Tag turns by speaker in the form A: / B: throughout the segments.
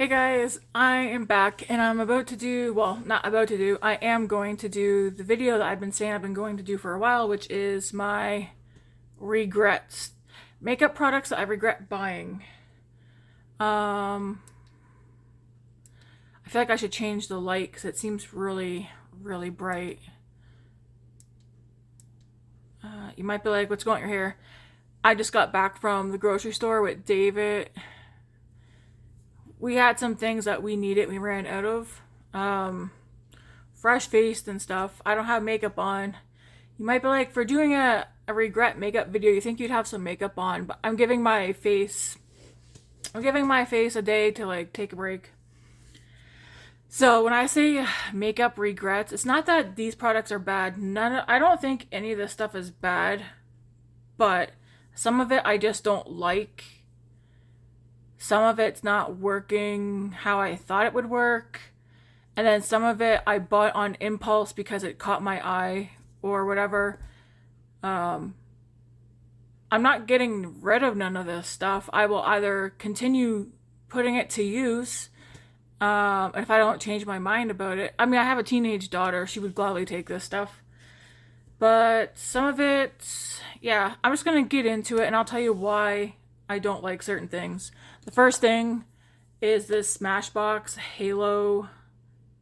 A: Hey guys, I am back and I'm about to do, well, not about to do, I am going to do the video that I've been saying I've been going to do for a while, which is my regrets. Makeup products that I regret buying. Um, I feel like I should change the light because it seems really, really bright. You might be like, what's going on your hair? I just got back from the grocery store with David. We had some things that we needed, we ran out of. Fresh faced and stuff. I don't have makeup on. You might be like, for doing a regret makeup video, you think you'd have some makeup on, but I'm giving my face a day to like take a break. So when I say makeup regrets, it's not that these products are bad. I don't think any of this stuff is bad, but some of it I just don't like. Some of it's not working how I thought it would work. And then some of it I bought on impulse because it caught my eye or whatever. I'm not getting rid of none of this stuff. I will either continue putting it to use if I don't change my mind about it. I mean, I have a teenage daughter. She would gladly take this stuff. But some of it, yeah, I'm just going to get into it and I'll tell you why I don't like certain things. The first thing is this Smashbox Halo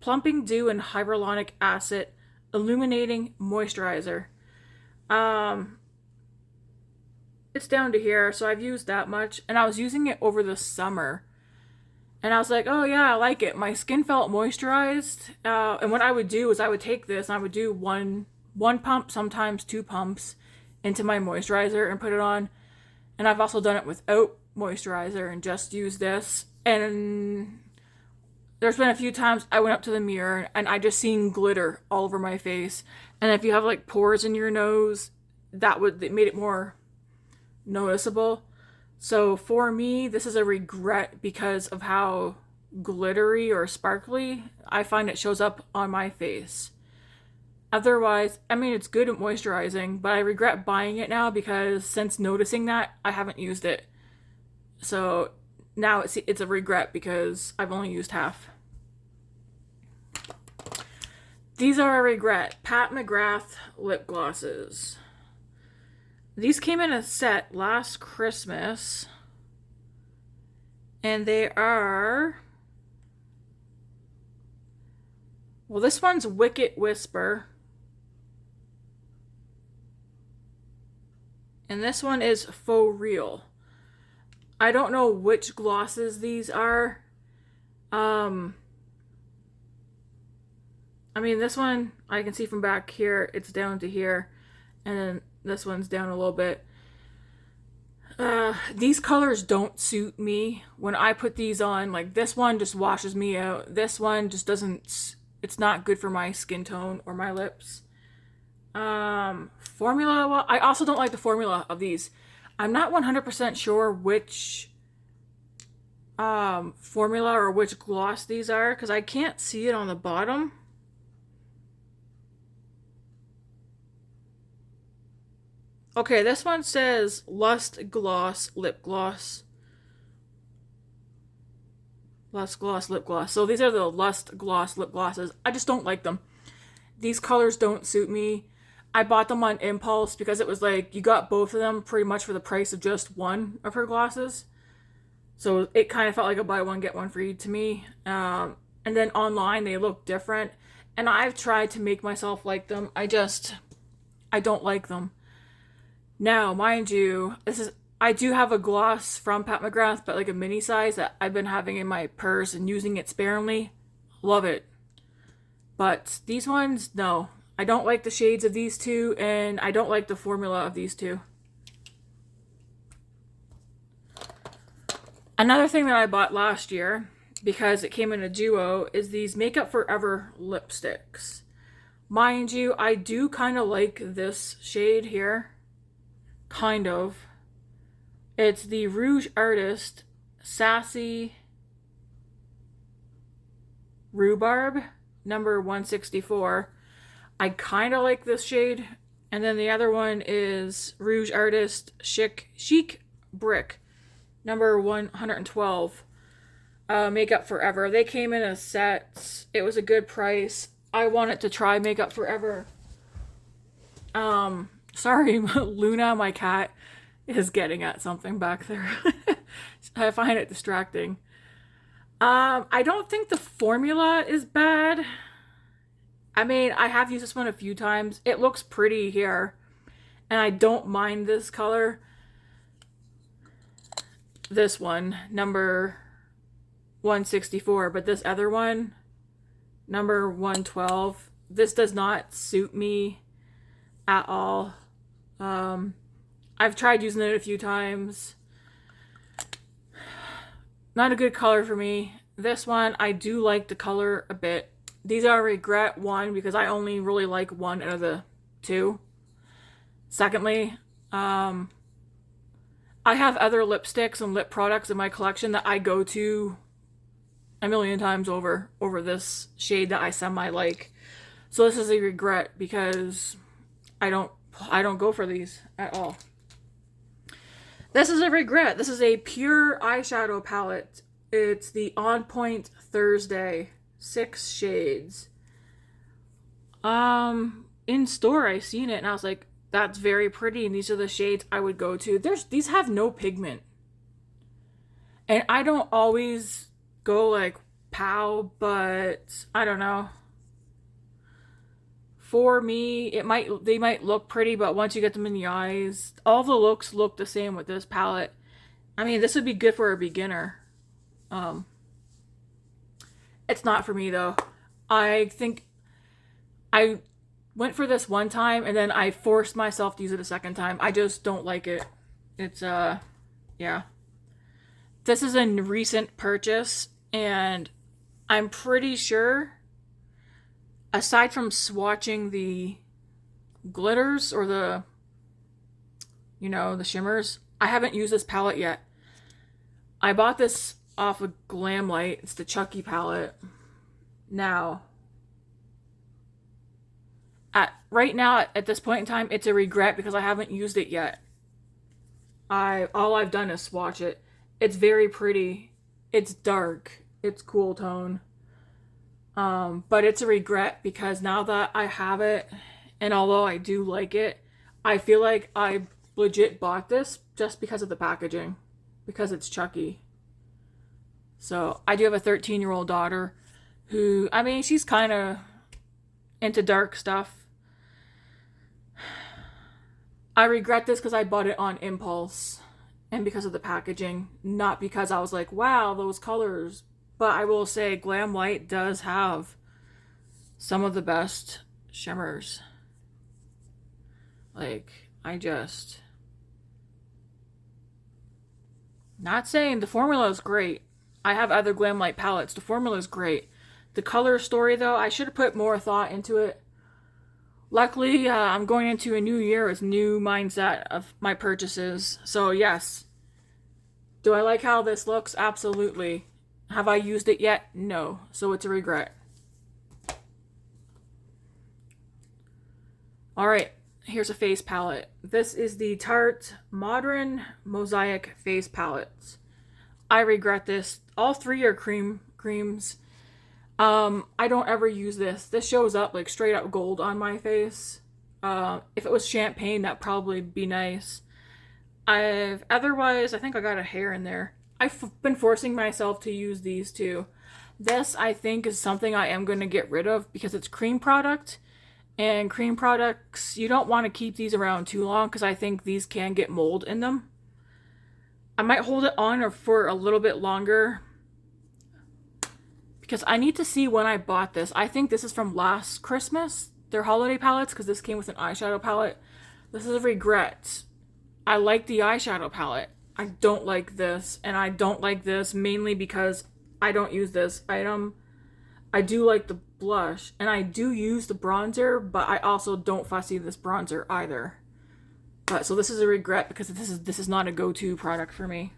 A: Plumping Dew and Hyaluronic Acid Illuminating Moisturizer. It's down to here, so I've used that much, and I was using it over the summer. And I was like, oh yeah, I like it. My skin felt moisturized. And what I would do is I would take this and I would do one pump, sometimes two pumps into my moisturizer and put it on. And I've also done it without moisturizer and just used this. And there's been a few times I went up to the mirror and I just seen glitter all over my face. And if you have like pores in your nose, it made it more noticeable. So for me, this is a regret because of how glittery or sparkly I find it shows up on my face. Otherwise, I mean, it's good at moisturizing, but I regret buying it now because since noticing that, I haven't used it. So now it's a regret because I've only used half. These are a regret. Pat McGrath lip glosses. These came in a set last Christmas. And they are... Well, this one's Wicked Whisper. And this one is Faux Real. I don't know which glosses these are. I mean, this one, I can see from back here, it's down to here. And then this one's down a little bit. These colors don't suit me. When I put these on, like this one just washes me out. This one just doesn't, it's not good for my skin tone or my lips. Formula, well, I also don't like the formula of these. I'm not 100% sure which formula or which gloss these are because I can't see it on the bottom. Okay, this one says Lust Gloss Lip Gloss. Lust Gloss Lip Gloss. So these are the Lust Gloss Lip Glosses. I just don't like them. These colors don't suit me. I bought them on impulse because it was like you got both of them pretty much for the price of just one of her glosses. So it kind of felt like a buy one get one free to me. And then online they look different. And I've tried to make myself like them. I don't like them. Now, mind you, I do have a gloss from Pat McGrath, but like a mini size that I've been having in my purse and using it sparingly. Love it. But these ones, no. I don't like the shades of these two, and I don't like the formula of these two. Another thing that I bought last year, because it came in a duo, is these Makeup Forever lipsticks. Mind you, I do kind of like this shade here. Kind of. It's the Rouge Artist Sassy Rhubarb, number 164. I kind of like this shade. And then the other one is Rouge Artist Chic Brick, number 112. Makeup Forever. They came in a set. It was a good price. I wanted to try Makeup Forever. Sorry, Luna, my cat, is getting at something back there. I find it distracting. I don't think the formula is bad. I mean, I have used this one a few times. It looks pretty here, and I don't mind this color. This one, number 164, but this other one, number 112, this does not suit me at all. I've tried using it a few times. Not a good color for me. This one, I do like the color a bit. These are regret one because I only really like one out of the two. Secondly, I have other lipsticks and lip products in my collection that I go to a million times over this shade that I semi like. So this is a regret because I don't go for these at all. This is a regret. This is a pure eyeshadow palette. It's the On Point Thursday, 6 shades. In store I seen it and I was like, that's very pretty, and these are the shades I would go to. These have no pigment. And I don't always go like pow, but I don't know. For me, they might look pretty, but once you get them in the eyes, all the looks look the same with this palette. I mean, this would be good for a beginner. It's not for me though. I think I went for this one time and then I forced myself to use it a second time. I just don't like it. It's yeah. This is a recent purchase and I'm pretty sure, aside from swatching the glitters or the shimmers, I haven't used this palette yet. I bought this off of Glamlight. It's the Chucky palette. Now, right now, at this point in time, it's a regret because I haven't used it yet. All I've done is swatch it. It's very pretty. It's dark. It's cool tone. But it's a regret because now that I have it, and although I do like it, I feel like I legit bought this just because of the packaging, because it's Chucky. So I do have a 13-year-old daughter who, I mean, she's kind of into dark stuff. I regret this because I bought it on impulse and because of the packaging, not because I was like, wow, those colors. But I will say Glamlight does have some of the best shimmers. Like, not saying the formula is great. I have other Glamlight palettes. The formula is great. The color story, though, I should have put more thought into it. Luckily, I'm going into a new year with new mindset of my purchases. So, yes. Do I like how this looks? Absolutely. Have I used it yet? No. So, it's a regret. Alright. Here's a face palette. This is the Tarte Modern Mosaic Face Palette. I regret this. All three are creams. I don't ever use this. This shows up like straight up gold on my face. If it was champagne, that'd probably be nice. Otherwise, I think I got a hair in there. I've been forcing myself to use these two. This, I think, is something I am going to get rid of because it's cream product. And cream products, you don't want to keep these around too long because I think these can get mold in them. I might hold it on for a little bit longer because I need to see when I bought this. I think this is from last Christmas, their holiday palettes, because this came with an eyeshadow palette. This is a regret. I like the eyeshadow palette. I don't like this, and I don't like this mainly because I don't use this item. I do like the blush, and I do use the bronzer, but I also don't fussy this bronzer either. But so this is a regret because this is not a go-to product for me.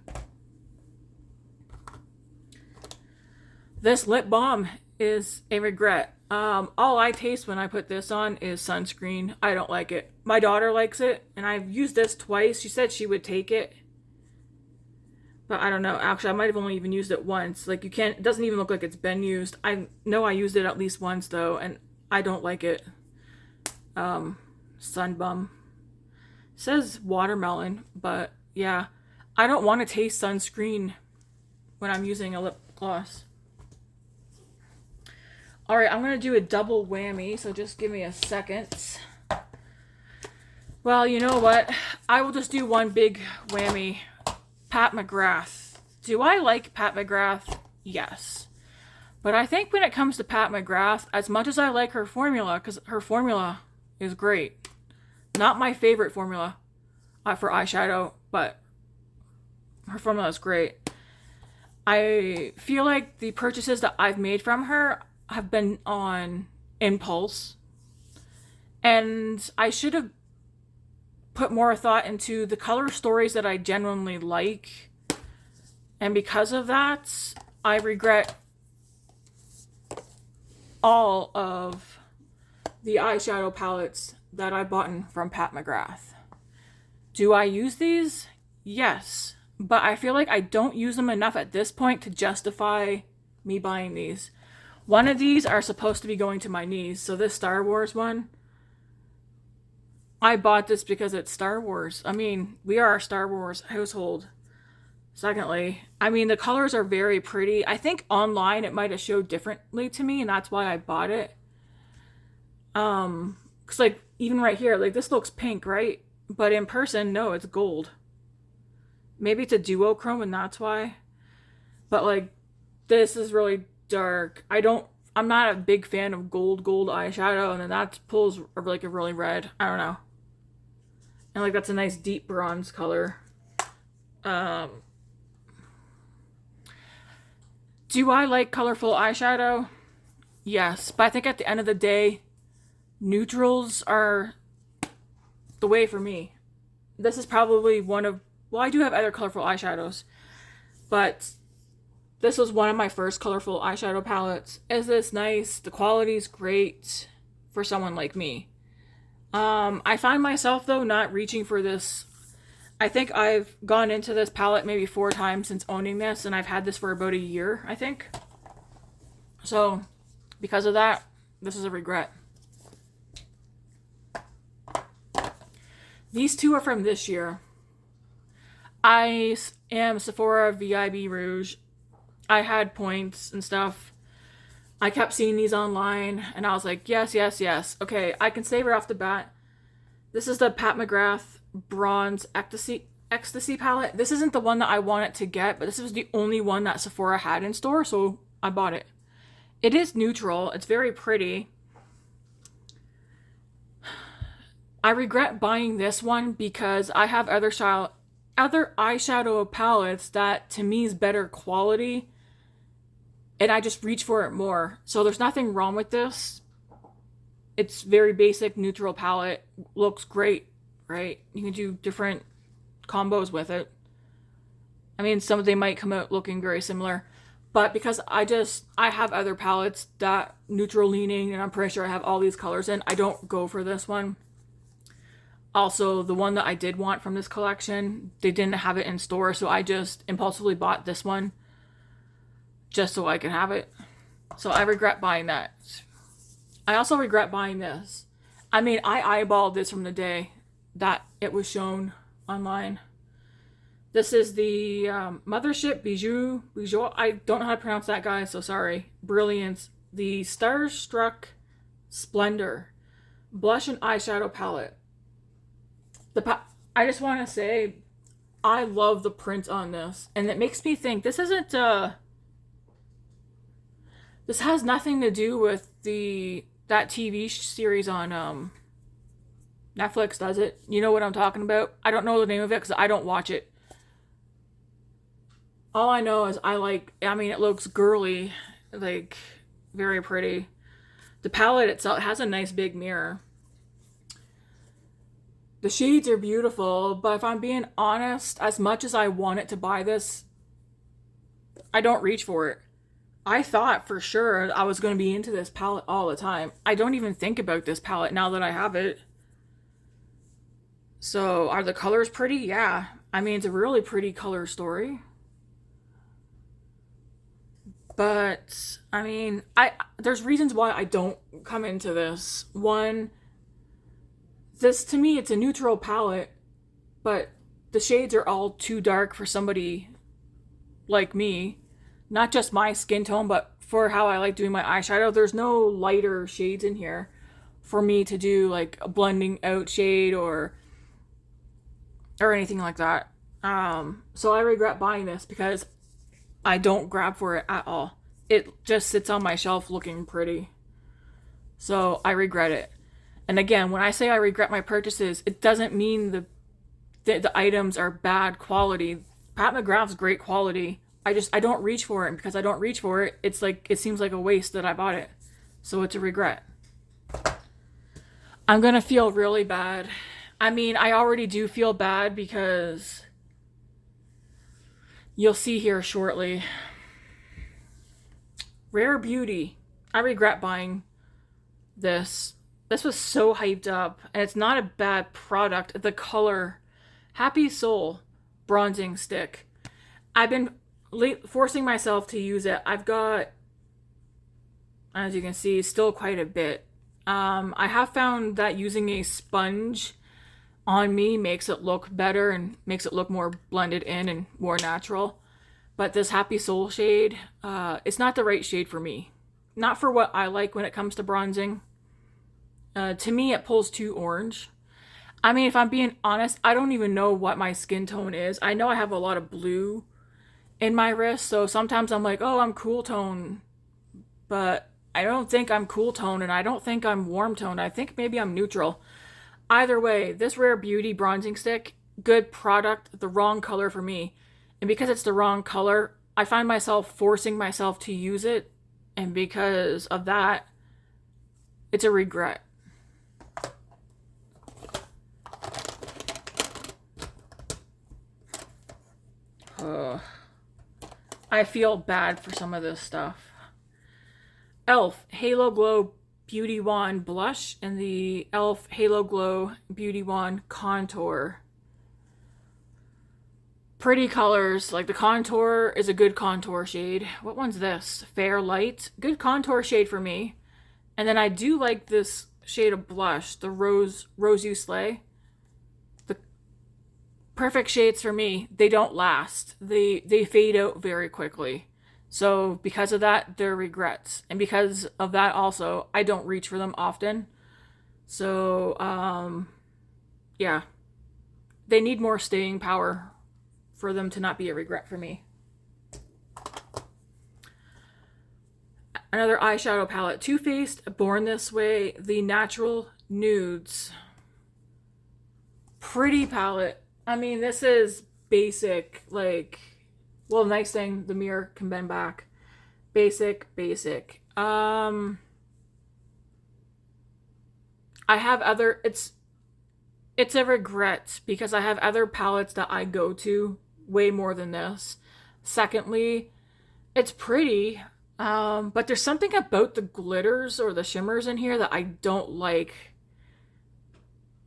A: This lip balm is a regret. All I taste when I put this on is sunscreen. I don't like it. My daughter likes it, and I've used this twice. She said she would take it. But I don't know. Actually, I might have only even used it once. Like, you can't, it doesn't even look like it's been used. I know I used it at least once though, and I don't like it. Sunbum. It says watermelon, but yeah. I don't want to taste sunscreen when I'm using a lip gloss. Alright, I'm going to do a double whammy, so just give me a second. Well, you know what? I will just do one big whammy. Pat McGrath. Do I like Pat McGrath? Yes. But I think when it comes to Pat McGrath, as much as I like her formula, because her formula is great. Not my favorite formula for eyeshadow, but her formula is great. I feel like the purchases that I've made from her have been on impulse. And I should have put more thought into the color stories that I genuinely like. And because of that, I regret all of the eyeshadow palettes that I bought from Pat McGrath. Do I use these? Yes. But I feel like I don't use them enough at this point to justify me buying these. One of these are supposed to be going to my niece. So this Star Wars one, I bought this because it's Star Wars. I mean, we are a Star Wars household. Secondly, I mean, the colors are very pretty. I think online it might have showed differently to me, and that's why I bought it. Cause like, even right here, like this looks pink, right? But in person, no, it's gold. Maybe it's a duochrome and that's why. But like, this is really dark. I'm not a big fan of gold eyeshadow, and then that pulls like a really red. I don't know. And like, that's a nice deep bronze color. Do I like colorful eyeshadow? Yes, but I think at the end of the day, neutrals are the way for me. This is probably one of, well, I do have other colorful eyeshadows, but this was one of my first colorful eyeshadow palettes. Is this nice? The quality's great for someone like me. I find myself though not reaching for this. I think I've gone into this palette maybe 4 times since owning this, and I've had this for about a year, I think. So, because of that, this is a regret. These two are from this year. I am Sephora VIB Rouge. I had points and stuff. I kept seeing these online, and I was like, yes, yes, yes. Okay, I can say right off the bat, this is the Pat McGrath Bronze Ecstasy palette. This isn't the one that I wanted to get, but this was the only one that Sephora had in store, so I bought it. It is neutral. It's very pretty. I regret buying this one because I have other eyeshadow palettes that to me is better quality, and I just reach for it more. So there's nothing wrong with this. It's very basic neutral palette. Looks great, right? You can do different combos with it. I mean, some of them might come out looking very similar, but because I have other palettes that neutral leaning, and I'm pretty sure I have all these colors in, I don't go for this one. Also, the one that I did want from this collection, they didn't have it in store, so I just impulsively bought this one just so I can have it. So I regret buying that. I also regret buying this. I mean, I eyeballed this from the day that it was shown online. This is the Mothership Bijou. I don't know how to pronounce that, guys, so sorry. Brilliance. The Starstruck Splendor Blush and Eyeshadow Palette. I just want to say, I love the print on this, and it makes me think this isn't this has nothing to do with that TV series on Netflix, does it? You know what I'm talking about? I don't know the name of it because I don't watch it. All I know is it looks girly, like very pretty. The palette itself has a nice big mirror. The shades are beautiful, but if I'm being honest, as much as I wanted to buy this, I don't reach for it. I thought for sure I was going to be into this palette all the time. I don't even think about this palette now that I have it. So, are the colors pretty? Yeah. I mean, it's a really pretty color story. But I mean, there's reasons why I don't come into this. One, this to me it's a neutral palette, but the shades are all too dark for somebody like me. Not just my skin tone, but for how I like doing my eyeshadow. There's no lighter shades in here for me to do like a blending out shade or anything like that. So I regret buying this because I don't grab for it at all. It just sits on my shelf looking pretty. So I regret it. And again, when I say I regret my purchases, it doesn't mean the items are bad quality. Pat McGrath's great quality. I don't reach for it, and because I don't reach for it, it's like it seems like a waste that I bought it. So it's a regret. I'm gonna feel really bad. I mean, I already do feel bad because you'll see here shortly. Rare Beauty. I regret buying this. This was so hyped up, and it's not a bad product. The color, Happy Soul bronzing stick. I've been forcing myself to use it. I've got, as you can see, still quite a bit. I have found that using a sponge on me makes it look better and makes it look more blended in and more natural. But this Happy Soul shade, it's not the right shade for me. Not for what I like when it comes to bronzing. To me, it pulls too orange. I mean, if I'm being honest, I don't even know what my skin tone is. I know I have a lot of blue in my wrist, so sometimes I'm like, oh, I'm cool tone. But I don't think I'm cool tone, and I don't think I'm warm tone. I think maybe I'm neutral. Either way, this Rare Beauty bronzing stick, good product, the wrong color for me. And because it's the wrong color, I find myself forcing myself to use it. And because of that, it's a regret. I feel bad for some of this stuff. e.l.f. Halo Glow Beauty Wand Blush and the e.l.f. Halo Glow Beauty Wand Contour. Pretty colors. Like the contour is a good contour shade. What one's this? Fair Light. Good contour shade for me. And then I do like this shade of blush, the Rose You Slay. The perfect shades for me. They don't last. They fade out very quickly. So because of that, they're regrets. And because of that also, I don't reach for them often. So, yeah. They need more staying power for them to not be a regret for me. Another eyeshadow palette. Too Faced Born This Way, the Natural Nudes. Pretty palette. I mean, this is basic, like, well, nice thing, the mirror can bend back. Basic. I have other, it's a regret because I have other palettes that I go to way more than this. Secondly, it's pretty, but there's something about the glitters or the shimmers in here that I don't like.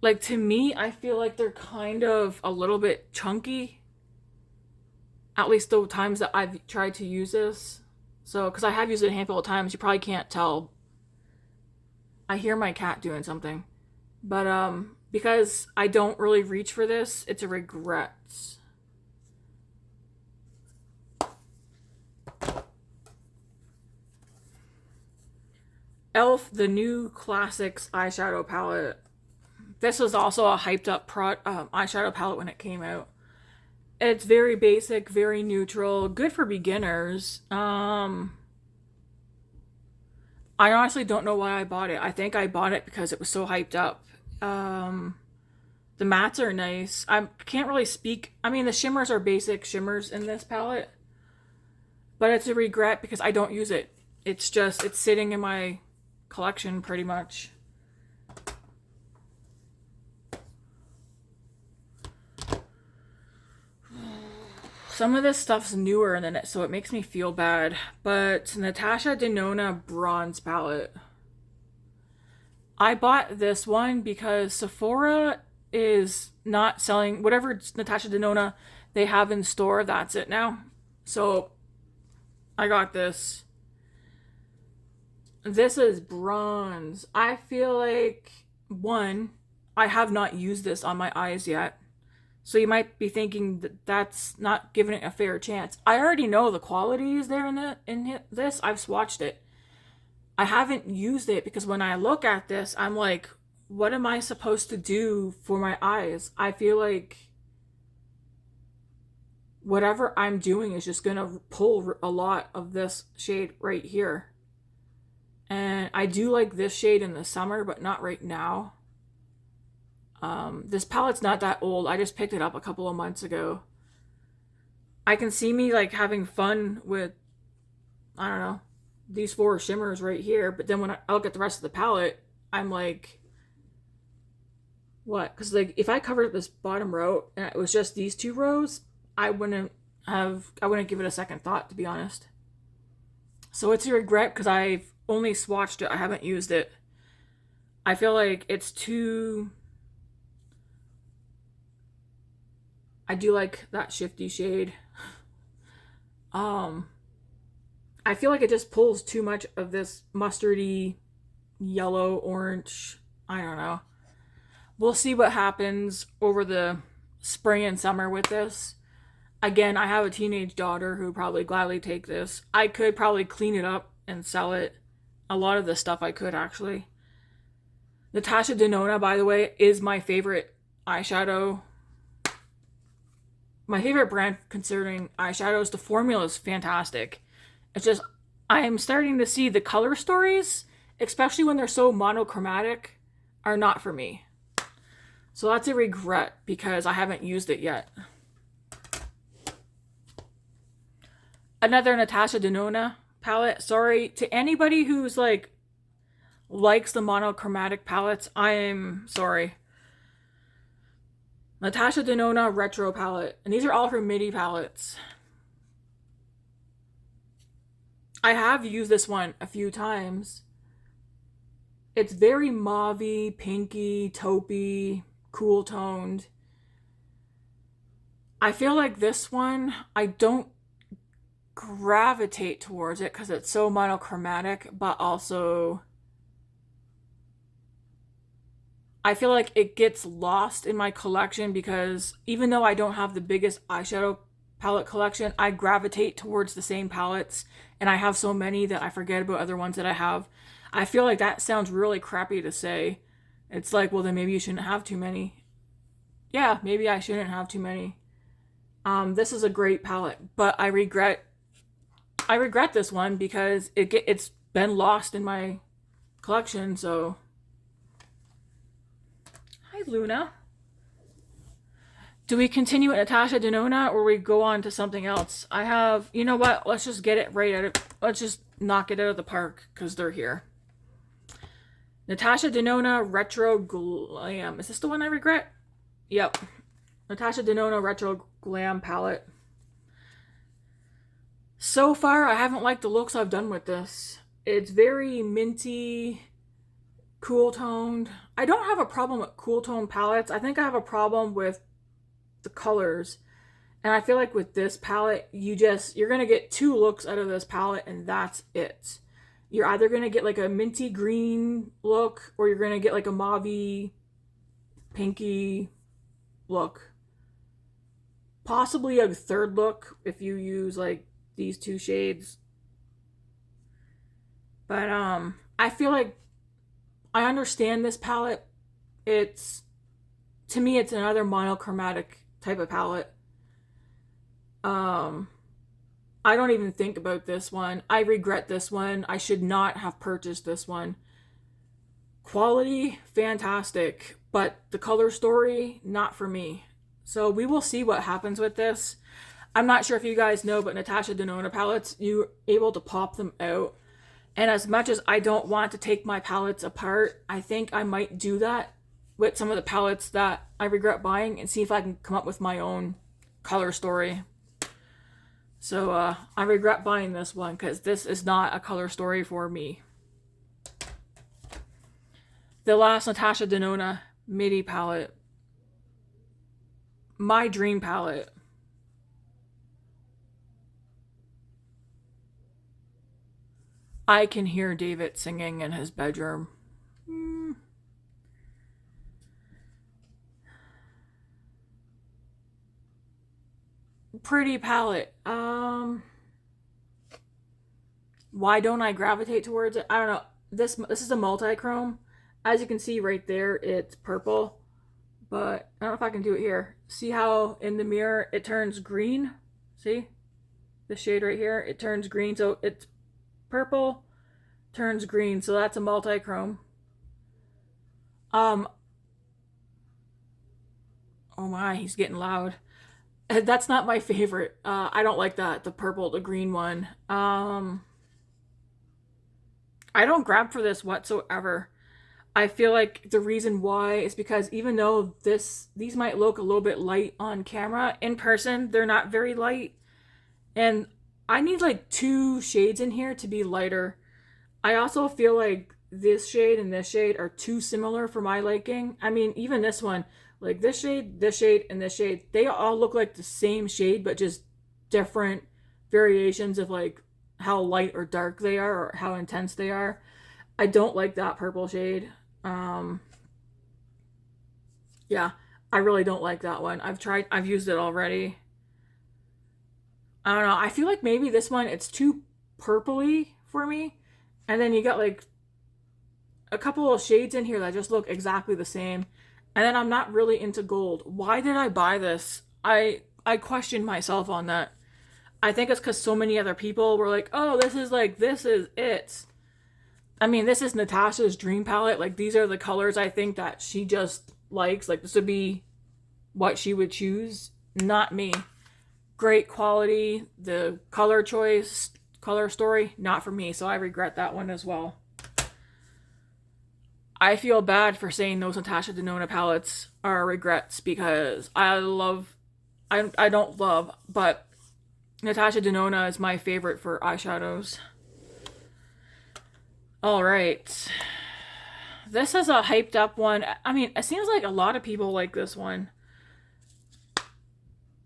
A: Like, to me, I feel like they're kind of a little bit chunky. At least the times that I've tried to use this. So, because I have used it a handful of times, you probably can't tell. I hear my cat doing something. But, because I don't really reach for this, it's a regret. e.l.f. The New Classics eyeshadow palette. This was also a hyped up eyeshadow palette when it came out. It's very basic, very neutral, good for beginners. I honestly don't know why I bought it. I think I bought it because it was so hyped up. The mattes are nice. I can't really speak. I mean, the shimmers are basic shimmers in this palette. But it's a regret because I don't use it. It's sitting in my collection pretty much. Some of this stuff's newer than it, so it makes me feel bad. But Natasha Denona Bronze Palette. I bought this one because Sephora is not selling whatever Natasha Denona they have in store. That's it now. So I got this. This is bronze. I feel like, one, I have not used this on my eyes yet. So you might be thinking that that's not giving it a fair chance. I already know the quality is there in this. I've swatched it. I haven't used it because when I look at this, I'm like, what am I supposed to do for my eyes? I feel like whatever I'm doing is just going to pull a lot of this shade right here. And I do like this shade in the summer, but not right now. This palette's not that old. I just picked it up a couple of months ago. I can see me like having fun with, I don't know, these four shimmers right here. But then when I look at the rest of the palette, I'm like, what? Because like if I covered this bottom row and it was just these two rows, I wouldn't give it a second thought, to be honest. So it's a regret because I've only swatched it. I haven't used it. I feel like it's too... I do like that shifty shade. I feel like it just pulls too much of this mustardy, yellow, orange. I don't know. We'll see what happens over the spring and summer with this. Again, I have a teenage daughter who would probably gladly take this. I could probably clean it up and sell it. A lot of this stuff I could, actually. Natasha Denona, by the way, is my favorite eyeshadow. My favorite brand concerning eyeshadows. The formula is fantastic. It's just, I'm starting to see the color stories, especially when they're so monochromatic, are not for me. So that's a regret because I haven't used it yet. Another Natasha Denona palette. Sorry to anybody who's like likes the monochromatic palettes. I am sorry. Natasha Denona Retro palette. And these are all her MIDI palettes. I have used this one a few times. It's very mauve-y, pinky, taupey, cool toned. I feel like this one, I don't gravitate towards it because it's so monochromatic, but also I feel like it gets lost in my collection because even though I don't have the biggest eyeshadow palette collection, I gravitate towards the same palettes, and I have so many that I forget about other ones that I have. I feel like that sounds really crappy to say. It's like, well, then maybe you shouldn't have too many. Yeah, maybe I shouldn't have too many. This is a great palette, but I regret this one because it's been lost in my collection. So, hi Luna. Do we continue at Natasha Denona or we go on to something else? I have, you know what? Let's just get it right out of, let's just knock it out of the park because they're here. Natasha Denona Retro Glam. Is this the one I regret? Yep. Natasha Denona Retro Glam palette. So far, I haven't liked the looks I've done with this. It's very minty, cool toned. I don't have a problem with cool tone palettes. I think I have a problem with the colors. And I feel like with this palette, you're going to get two looks out of this palette and that's it. You're either going to get like a minty green look or you're going to get like a mauve pinky look. Possibly a third look if you use like these two shades. But I feel like I understand this palette. To me it's another monochromatic type of palette. I don't even think about this one. I regret this one. I should not have purchased this one. Quality, fantastic, but the color story, not for me. So we will see what happens with this. I'm not sure if you guys know, but Natasha Denona palettes, you're able to pop them out. And as much as I don't want to take my palettes apart, I think I might do that with some of the palettes that I regret buying and see if I can come up with my own color story. So I regret buying this one because this is not a color story for me. The last Natasha Denona MIDI palette. My dream palette. I can hear David singing in his bedroom. Pretty palette. Why don't I gravitate towards it? I don't know. This is a multi-chrome. As you can see right there, it's purple. But I don't know if I can do it here. See how in the mirror it turns green? See? The shade right here, it turns green. So it's purple, turns green. So that's a multi-chrome. Oh my, he's getting loud. That's not my favorite. I don't like that, the purple, the green one. I don't grab for this whatsoever. I feel like the reason why is because even though these might look a little bit light on camera, in person they're not very light. And I need like 2 shades in here to be lighter. I also feel like this shade and this shade are too similar for my liking. I mean, even this one, like this shade, and this shade, they all look like the same shade, but just different variations of like how light or dark they are or how intense they are. I don't like that purple shade. Yeah, I really don't like that one. I've used it already. I don't know. I feel like maybe this one, it's too purpley for me. And then you got like a couple of shades in here that just look exactly the same. And then I'm not really into gold. Why did I buy this? I questioned myself on that. I think it's because so many other people were like, oh, this is it. I mean, this is Natasha's dream palette. Like, these are the colors I think that she just likes. Like, this would be what she would choose. Not me. Great quality. The color choice, color story, not for me. So I regret that one as well. I feel bad for saying those Natasha Denona palettes are regrets because I don't love, but Natasha Denona is my favorite for eyeshadows. Alright. This is a hyped up one. I mean, it seems like a lot of people like this one.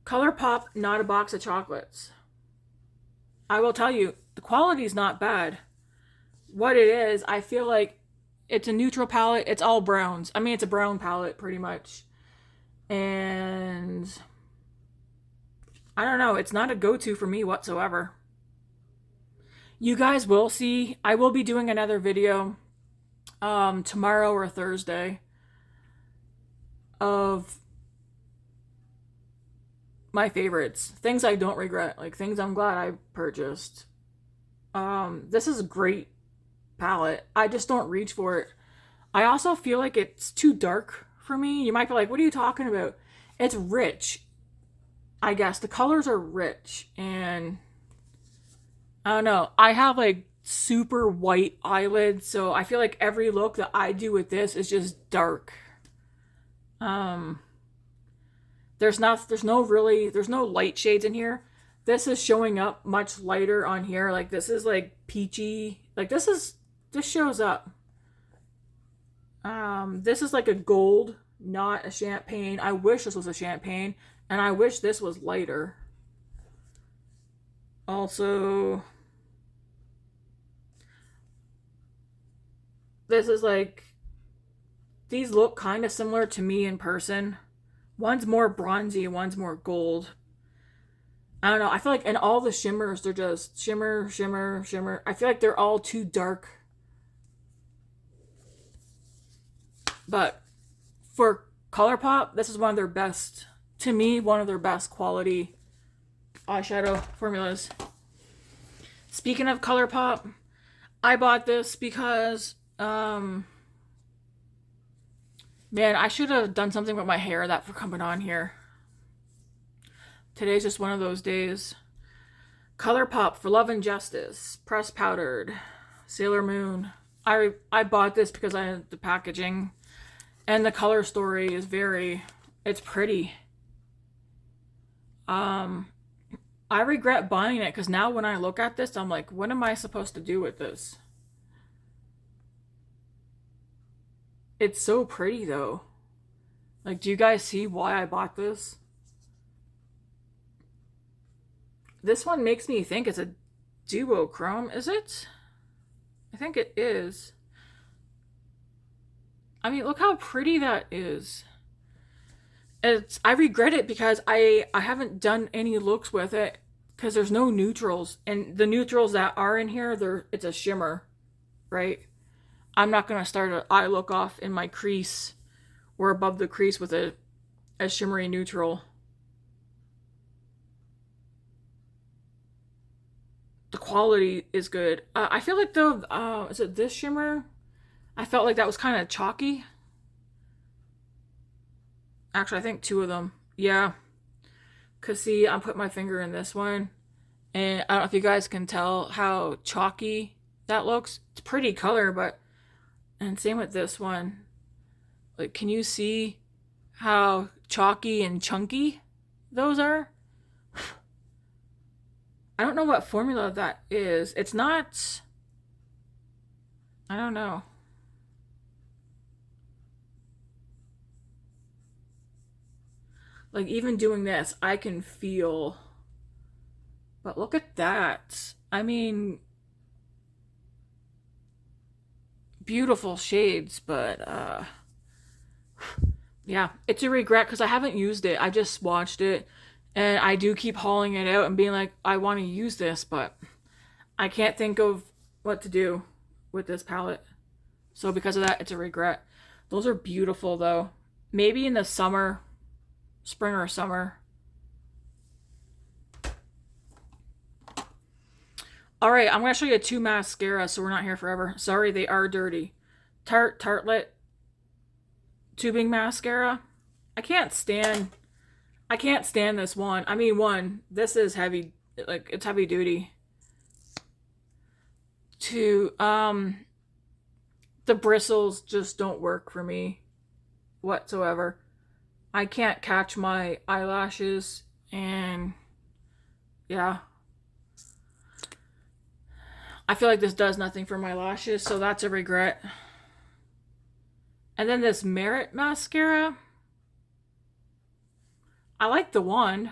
A: ColourPop, Not a Box of Chocolates. I will tell you, the quality is not bad. What it is, I feel like it's a neutral palette. It's all browns. I mean, it's a brown palette, pretty much. And I don't know. It's not a go-to for me whatsoever. You guys will see. I will be doing another video tomorrow or Thursday of my favorites. Things I don't regret. Like, things I'm glad I purchased. This is a great palette. I just don't reach for it. I also feel like it's too dark for me. You might be like, what are you talking about? It's rich. I guess the colors are rich, and I don't know. I have like super white eyelids, so I feel like every look that I do with this is just dark. There's no light shades in here. This is showing up much lighter on here. Like, this is like peachy. Like, this shows up. This is like a gold, not a champagne. I wish this was a champagne, and I wish this was lighter. Also, this is like, these look kind of similar to me in person. One's more bronzy, one's more gold. I don't know. I feel like in all the shimmers, they're just shimmer, shimmer, shimmer. I feel like they're all too dark. But for ColourPop, this is one of their best, to me, one of their best quality eyeshadow formulas. Speaking of ColourPop, I bought this because, man, I should have done something with my hair that for coming on here. Today's just one of those days. ColourPop for Love and Justice, pressed powdered, Sailor Moon. I bought this because I had the packaging, and the color story is it's pretty. I regret buying it because now when I look at this, I'm like, what am I supposed to do with this? It's so pretty though. Like, do you guys see why I bought this? This one makes me think it's a duochrome, is it? I think it is. I mean, look how pretty that is. I regret it because I haven't done any looks with it because there's no neutrals, and the neutrals that are in here, it's a shimmer, right? I'm not gonna start an eye look off in my crease or above the crease with a shimmery neutral. The quality is good. I feel like is it this shimmer? I felt like that was kind of chalky. Actually, I think two of them. Yeah. Because see, I'm putting my finger in this one. And I don't know if you guys can tell how chalky that looks. It's a pretty color, but... And same with this one. Like, can you see how chalky and chunky those are? I don't know what formula that is. It's not... I don't know. Like, even doing this, I can feel... But look at that. I mean... Beautiful shades, but, yeah, it's a regret because I haven't used it. I just swatched it, and I do keep hauling it out and being like, I want to use this, but I can't think of what to do with this palette. So because of that, it's a regret. Those are beautiful, though. Maybe in the summer, spring or summer. All right, I'm going to show you two mascaras so we're not here forever. Sorry, they are dirty. Tartelette tubing mascara. I can't stand this one. I mean, this is heavy, like it's heavy duty. Two, the bristles just don't work for me whatsoever. I can't catch my eyelashes, and yeah. I feel like this does nothing for my lashes, so that's a regret. And then this Merit mascara. I like the wand.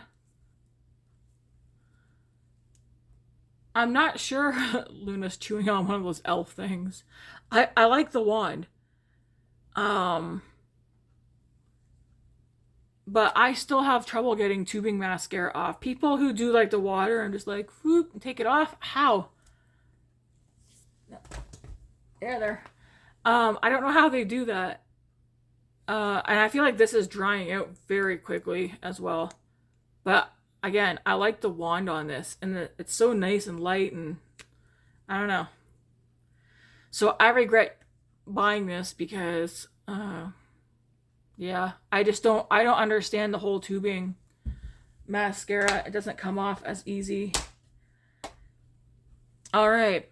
A: I'm not sure. Luna's chewing on one of those elf things. I like the wand. But I still have trouble getting tubing mascara off. People who do like the water and just like, whoop, and take it off. How? Yeah, there. I don't know how they do that. And I feel like this is drying out very quickly as well. But again, I like the wand on this, and it's so nice and light, and I don't know. So I regret buying this because, yeah, I don't understand the whole tubing mascara. It doesn't come off as easy. All right.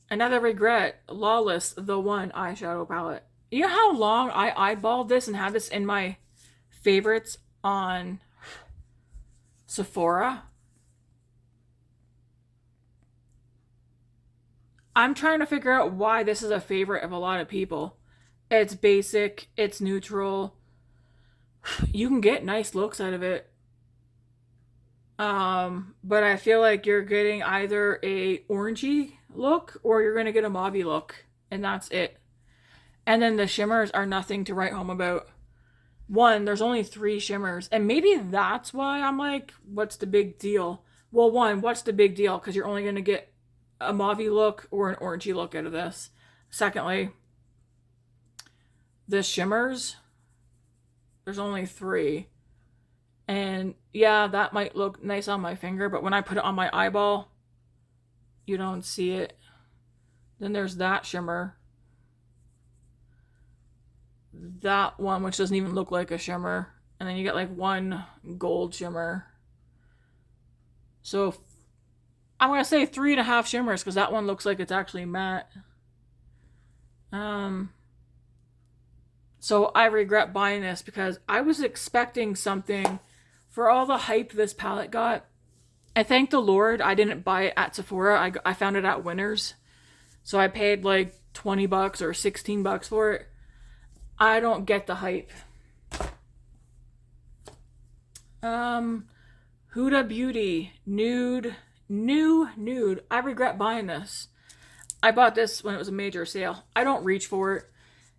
A: Another regret, Lawless, the One eyeshadow palette. You know how long I eyeballed this and had this in my favorites on Sephora? I'm trying to figure out why this is a favorite of a lot of people. It's basic, it's neutral. You can get nice looks out of it. But I feel like you're getting either a orangey look or you're gonna get a mauvey look, and that's it. And then the shimmers are nothing to write home about. One, there's only 3 shimmers, and maybe that's why I'm like, what's the big deal? Well, one, what's the big deal? Because you're only gonna get a mauvey look or an orangey look out of this. Secondly, the shimmers, there's only 3. And yeah, that might look nice on my finger, but when I put it on my eyeball, you don't see it. Then there's that shimmer. That one, which doesn't even look like a shimmer. And then you get like one gold shimmer. So I'm going to say 3.5 shimmers because that one looks like it's actually matte. So I regret buying this because I was expecting something for all the hype this palette got. I thank the Lord I didn't buy it at Sephora. I found it at Winners. So I paid like $20 or $16 for it. I don't get the hype. Huda Beauty Nude. I regret buying this. I bought this when it was a major sale. I don't reach for it.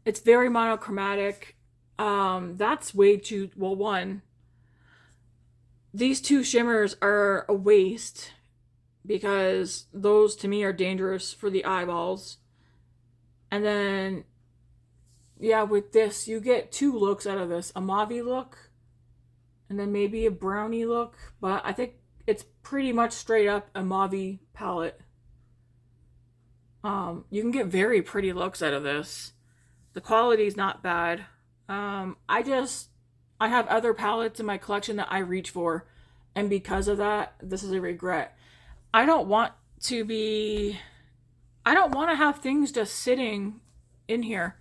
A: It's very monochromatic. That's way too, well, one, these two shimmers are a waste because those to me are dangerous for the eyeballs. And then, yeah, with this, you get two looks out of this, a mauve look and then maybe a brownie look, but I think it's pretty much straight up a mauve palette. You can get very pretty looks out of this. The quality's not bad. I have other palettes in my collection that I reach for, and because of that, this is a regret. I don't want to be, I don't want to have things just sitting in here.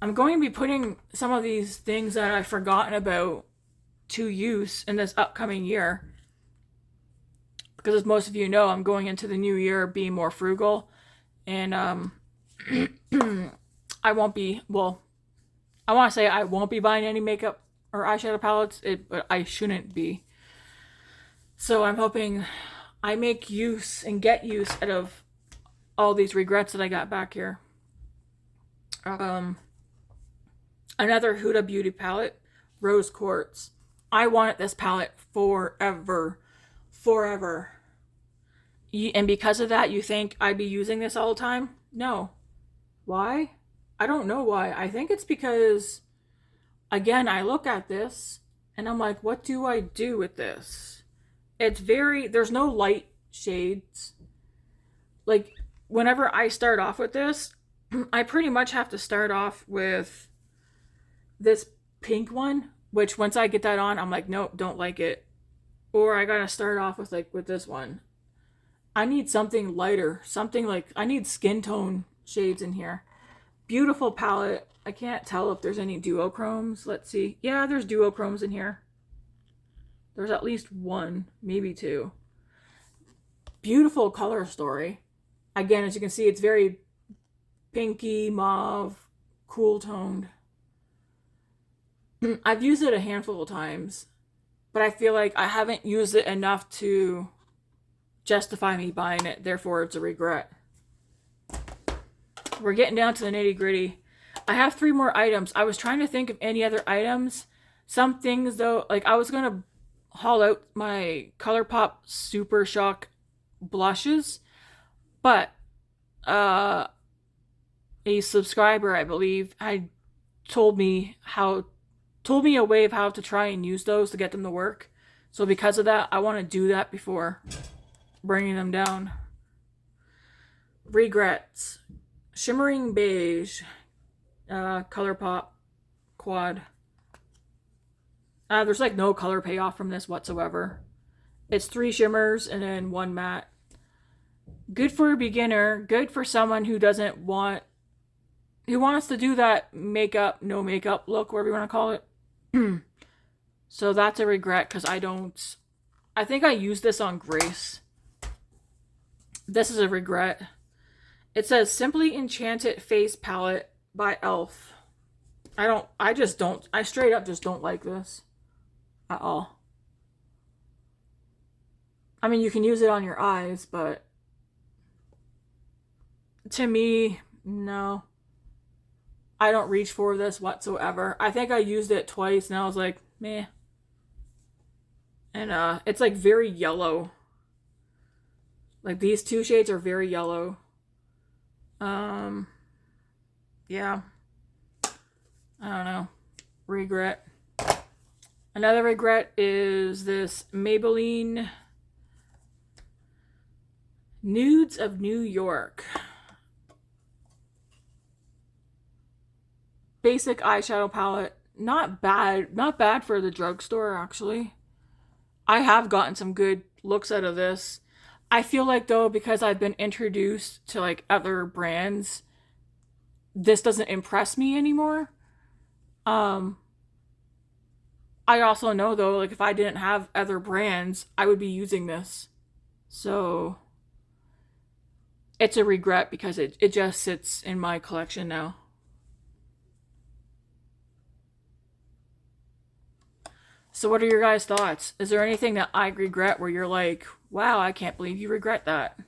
A: I'm going to be putting some of these things that I've forgotten about to use in this upcoming year. Because as most of you know, I'm going into the new year being more frugal. And I won't be, well, I want to say I won't be buying any makeup or eyeshadow palettes, but I shouldn't be. So I'm hoping I make use and get use out of all these regrets that I got back here. Another Huda Beauty palette, Rose Quartz. I wanted this palette forever. And because of that, you think I'd be using this all the time? No. Why? I don't know why. I think it's because, again, I look at this and I'm like, what do I do with this? It's there's no light shades. Like, whenever I start off with this, I pretty much have to start off with this pink one, which once I get that on, I'm like, nope, don't like it. Or I gotta start off with with this one. I need something lighter, something like, I need skin tone shades in here. Beautiful palette. I can't tell if there's any duochromes. Let's see. Yeah, there's duochromes in here. There's at least one, maybe two. Beautiful color story. Again, as you can see, it's very pinky, mauve, cool toned. I've used it a handful of times, but I feel like I haven't used it enough to justify me buying it. Therefore, it's a regret. We're getting down to the nitty gritty. I have 3 more items. I was trying to think of any other items. Some things though, like I was gonna haul out my ColourPop Super Shock blushes, but a subscriber, I believe, had told me a way of how to try and use those to get them to work. So because of that, I want to do that before bringing them down. Regrets. Shimmering Beige. ColourPop Quad. There's like no color payoff from this whatsoever. It's 3 shimmers and then 1 matte. Good for a beginner. Good for someone who wants to do that makeup, no makeup look, whatever you want to call it. So that's a regret because I think I used this on Grace. This is a regret. It says Simply Enchanted Face Palette by e.l.f. I straight up just don't like this at all. I mean, you can use it on your eyes, but to me, no. I don't reach for this whatsoever. I think I used it twice and I was like, meh. And it's like very yellow. Like these 2 shades are very yellow. Yeah. I don't know. Regret. Another regret is this Maybelline Nudes of New York. Basic eyeshadow palette. Not bad for the drugstore, actually. I have gotten some good looks out of this. I feel like though, because I've been introduced to like other brands, this doesn't impress me anymore. I also know though, like if I didn't have other brands, I would be using this. So it's a regret because it just sits in my collection now. So what are your guys' thoughts? Is there anything that I regret where you're like, wow, I can't believe you regret that?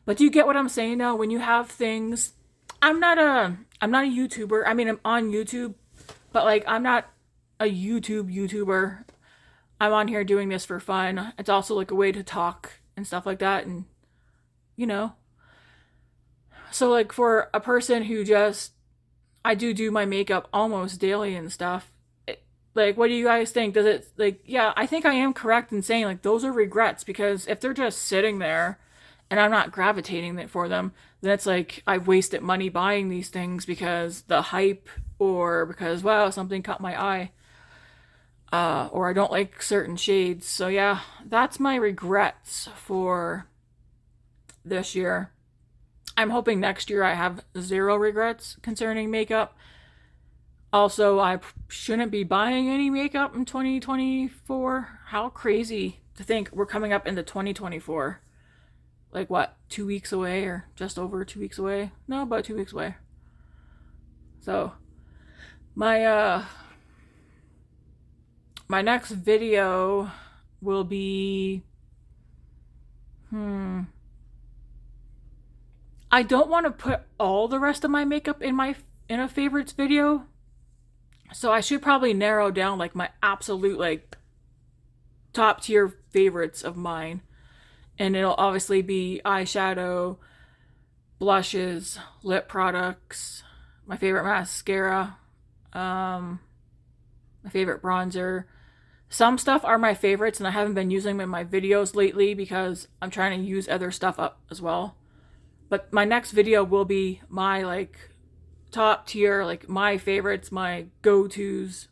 A: But do you get what I'm saying now? When you have things, I'm not a YouTuber. I mean, I'm on YouTube, but like I'm not a YouTuber. I'm on here doing this for fun. It's also like a way to talk and stuff like that, and you know. So like for a person who just, I do my makeup almost daily and stuff. Like, what do you guys think? Does it, like, yeah, I think I am correct in saying like those are regrets, because if they're just sitting there and I'm not gravitating for them, then it's like I've wasted money buying these things because the hype, or because wow, something caught my eye, or I don't like certain shades. So yeah, that's my regrets for this year. I'm hoping next year I have zero regrets concerning makeup. Also, I shouldn't be buying any makeup in 2024. How crazy to think we're coming up into 2024. Like what, 2 weeks away, or just over 2 weeks away? No, about 2 weeks away. So my my next video will be, I don't want to put all the rest of my makeup in a favorites video. So I should probably narrow down like my absolute like top tier favorites of mine. And it'll obviously be eyeshadow, blushes, lip products, my favorite mascara, my favorite bronzer. Some stuff are my favorites and I haven't been using them in my videos lately because I'm trying to use other stuff up as well. But my next video will be my like top tier, like my favorites, my go-tos.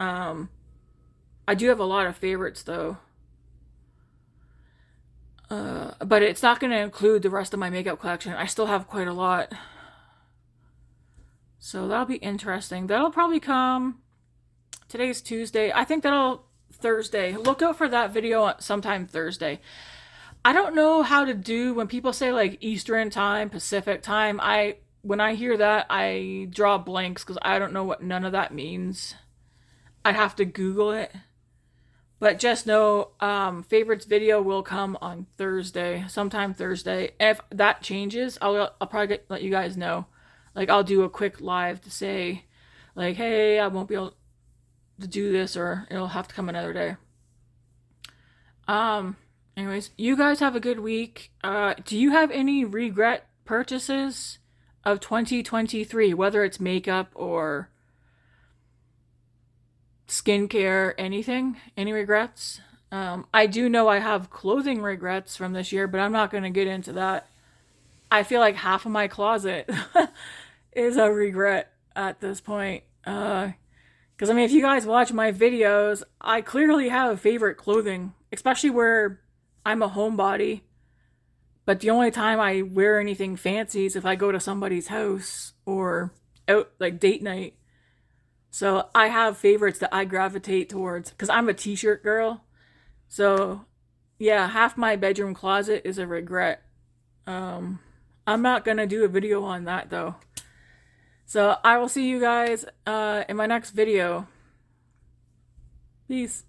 A: I do have a lot of favorites though. But it's not going to include the rest of my makeup collection. I still have quite a lot. So that'll be interesting. That'll probably come, today's Tuesday. I think that'll Thursday. Look out for that video sometime Thursday. I don't know how to do when people say like Eastern time, Pacific time. When I hear that, I draw blanks because I don't know what none of that means. I'd have to Google it. But just know, favorites video will come on Thursday, sometime Thursday. If that changes, I'll probably let you guys know. Like I'll do a quick live to say, like, hey, I won't be able to do this, or it'll have to come another day. Anyways, you guys have a good week. Do you have any regret purchases of 2023, whether it's makeup or skincare, anything? Any regrets? I do know I have clothing regrets from this year, but I'm not going to get into that. I feel like half of my closet is a regret at this point. Because I mean, if you guys watch my videos, I clearly have favorite clothing, especially where I'm a homebody. But the only time I wear anything fancy is if I go to somebody's house or out like date night. So I have favorites that I gravitate towards because I'm a t-shirt girl. So yeah, half my bedroom closet is a regret. I'm not gonna do a video on that though. So I will see you guys in my next video. Peace.